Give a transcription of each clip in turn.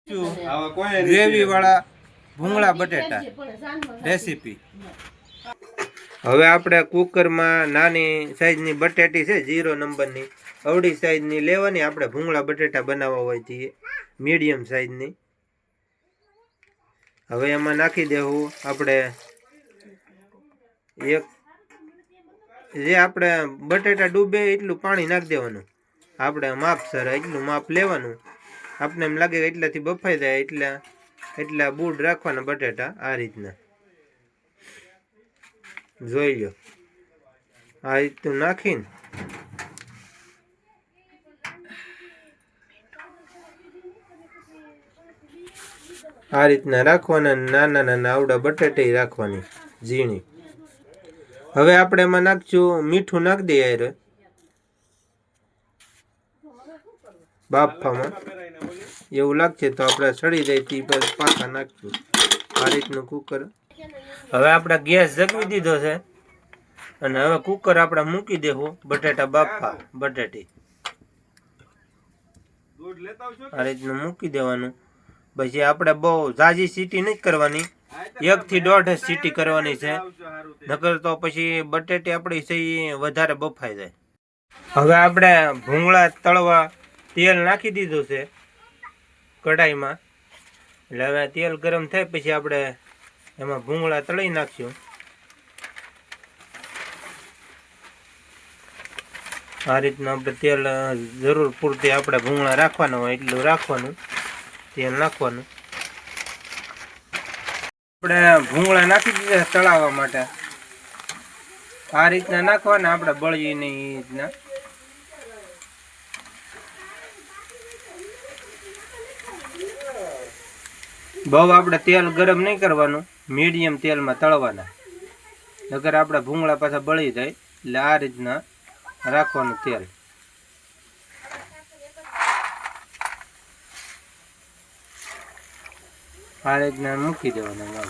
Gravy વાળા ભૂંગળા બટેટા રેસીપી। હવે આપણે કુકરમાં નાની સાઈઝની બટેટી છે 0 નંબરની અવળી સાઈઝની લેવાની। આપણે ભૂંગળા બટેટા બનાવવા હોય છે મીડિયમ સાઈઝની। હવે એમાં નાખી દેવું આપણે એક જે આપણે બટેટા ડૂબે એટલું પાણી નાખી દેવાનું। આપણે માપસર એટલું માપ લેવાનું। આપણે એમ લાગે એટલાથી બફાઈ જાય એટલા બૂડ રાખવાના બટેટા આ રીતના જોઈ લો। આ રીતનું નાખીને આ રીતના રાખવાના। નાના નાના આવડા બટેટા રાખવાની ઝીણી। હવે આપણે એમાં નાખશું મીઠું નાખી દઈએ યાર બાફામાં એવું લાગશે તો આપણે સડી જાય તે પાછા નાખશું આ રીતનું કુકર। હવે આપણે ગેસ જગવી દીધો છે અને હવે કુકર આપણે મૂકી દેવું બટેટા બાફા બટેટી આ રીતનું મૂકી દેવાનું। પછી આપણે બહુ ઝાઝી સીટી નથી કરવાની 1 થી 1.5 સીટી કરવાની છે નકર તો પછી બટેટી આપણી છે એ વધારે બફાઈ જાય। હવે આપણે ભૂંગળા તળવા તેલ નાખી દીધું છે કઢાઈમાં એટલે હવે તેલ ગરમ થાય પછી આપણે એમાં ભૂંગળા તળી નાખશું આ રીતના। આપણે તેલ જરૂર પૂરતી આપણે ભૂંગળા રાખવાના હોય એટલું રાખવાનું તેલ નાખવાનું। આપણે ભૂંગળા નાખી દીધા તળાવવા માટે આ રીતના નાખવાના આપણે બળીએ નહીં એ રીતના। બહુ આપણે તેલ ગરમ નહીં કરવાનું મીડિયમ તેલમાં તળવાના નકર આપણે ભૂંગળા પાછા બળી જાય એટલે આ રીતના રાખવાનું તેલ। આ રીતના મૂકી દેવાના।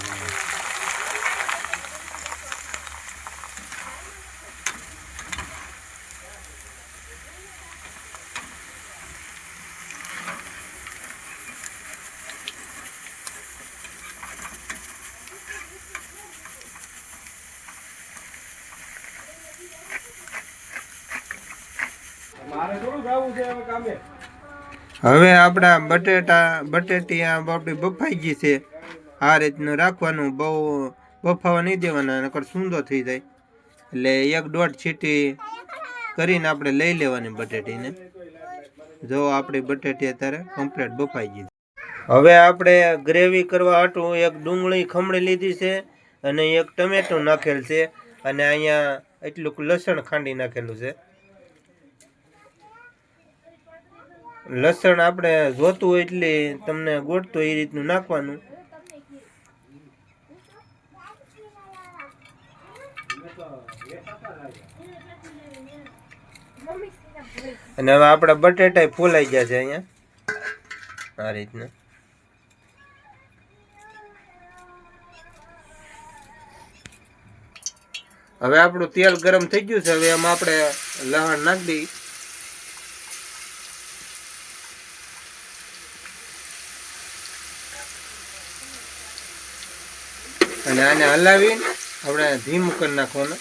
હવે આપણા બટેટી આપણી બફાઈ ગઈ છે આ રીતનું રાખવાનું બહુ બફાવા નહીં દેવાના નકર સૂંદો થઈ જાય એટલે 1-1.5 સીટી કરીને આપણે લઈ લેવાની બટેટીને। જો આપણી બટેટી અત્યારે કમ્પ્લીટ બફાઈ ગઈ। હવે આપણે ગ્રેવી કરવા હાટું એક ડુંગળી ખમણી લીધી છે અને એક ટમેટું નાખેલ છે અને અહીંયા એટલું લસણ ખાંડી નાખેલું છે। લસણ આપણે જોતું હોય એટલે તમને ગોઠતો એ રીતનું નાખવાનું। અને હવે આપણા બટેટા ફોલાઈ ગયા છે અહીંયા આ રીતના। હવે આપણું તેલ ગરમ થઈ ગયું છે। હવે એમાં આપણે લસણ નાખી દઈએ અને આને હલાવી આપણે ધીમું કરી નાખવાનું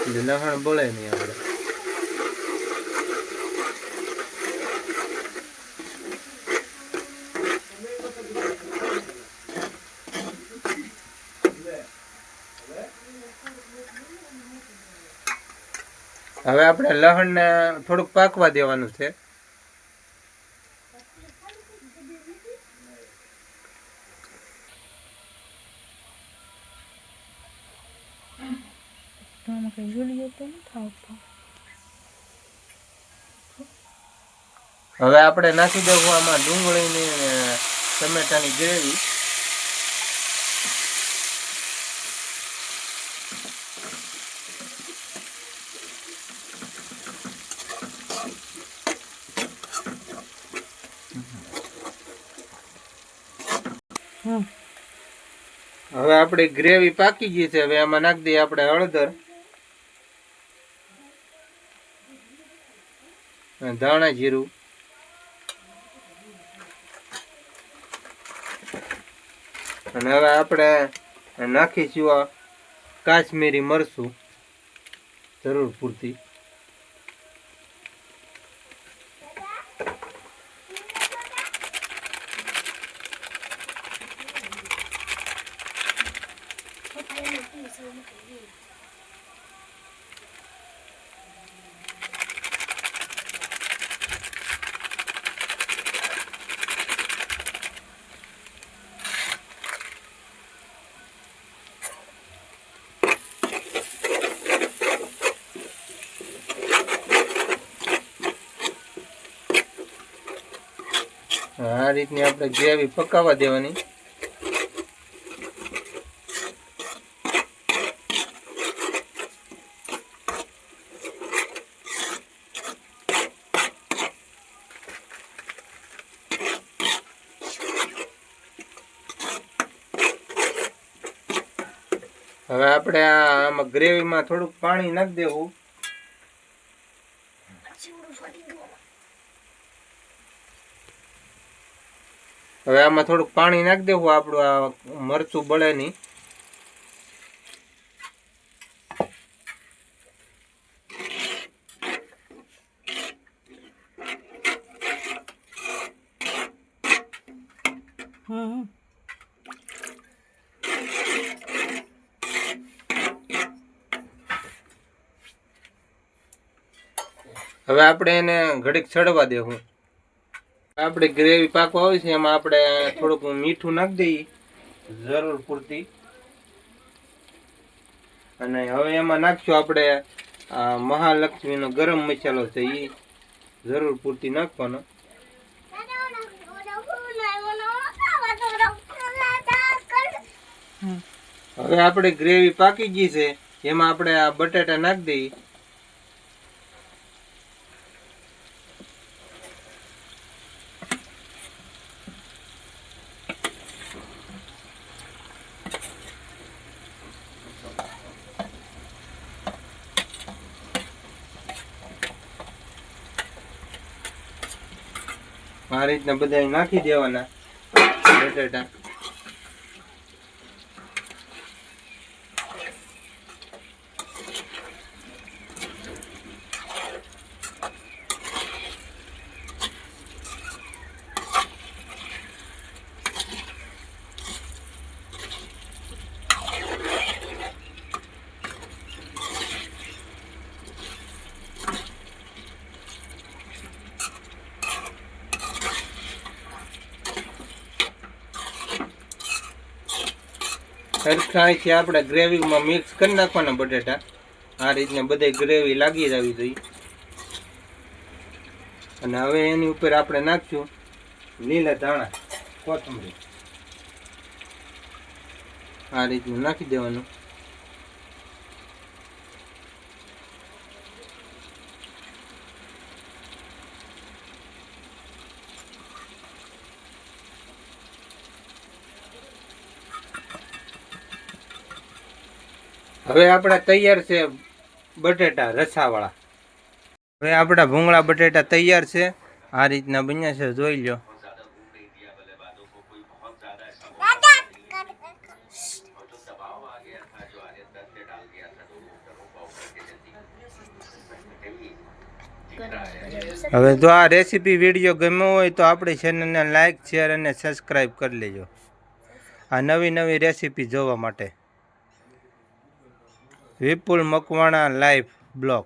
એટલે લસણ બળે નહીં આપણે। હવે આપણે લસણને થોડુંક પાકવા દેવાનું છે। હવે આપણે નાખી દેવું આમાં ડુંગળીની ટમેટાની ગ્રેવી। હવે આપણી ગ્રેવી પાકી ગઈ છે। હવે આમાં નાખી દઈએ આપણે હળદર ધાણા જીરું અને હવે આપણે નાખીશું આ કાશ્મીરી મરચું જરૂર પૂરતી. આ રીતની આપણે ગ્રેવી પકાવવા દેવાની. હવે આપણે આમાં ગ્રેવીમાં થોડુંક પાણી નાખી દેવું. હવે આમાં થોડુંક પાણી નાખી દેવું, આપણું આ મરચું બળે નહીં. હવે આપણે એને ઘડીક ચડવા દેવું. આપણે ગ્રેવી પાકવા હોય છે એમાં આપણે થોડુંક મીઠું નાખી દઈએ જરૂર પૂરતી. અને હવે એમાં નાખશું આપણે આ મહાલક્ષ્મીનો ગરમ મસાલો છે, એ જરૂર પૂરતી નાખવાનો. હવે આપણે ગ્રેવી પાકી ગઈ છે, એમાં આપણે આ બટાટા નાખી દઈએ. આ રીતના બધા નાખી દેવાના બટાટા. સરખાઈથી આપણે ગ્રેવીમાં મિક્સ કરી નાખવાના બટેટા. આ રીતના બધે ગ્રેવી લાગી જવી જોઈએ. અને હવે એની ઉપર આપણે નાખશું લીલા ધાણા, કોથમરી. આ રીતનું નાખી દેવાનું. હવે આપણા તૈયાર છે બટેટા રસાવાળા. હવે આપણા ભૂંગળા બટેટા તૈયાર છે. આ રીતના બન્યા છે, જોઈ લો. હવે જો આ રેસીપી વિડીયો ગમ્યો હોય તો આપણી ચેનલને લાઈક, શેર અને સબસ્ક્રાઈબ કરી લેજો આ નવી નવી રેસીપી જોવા માટે. વિપુલ મકવાણા લાઈવ બ્લોગ.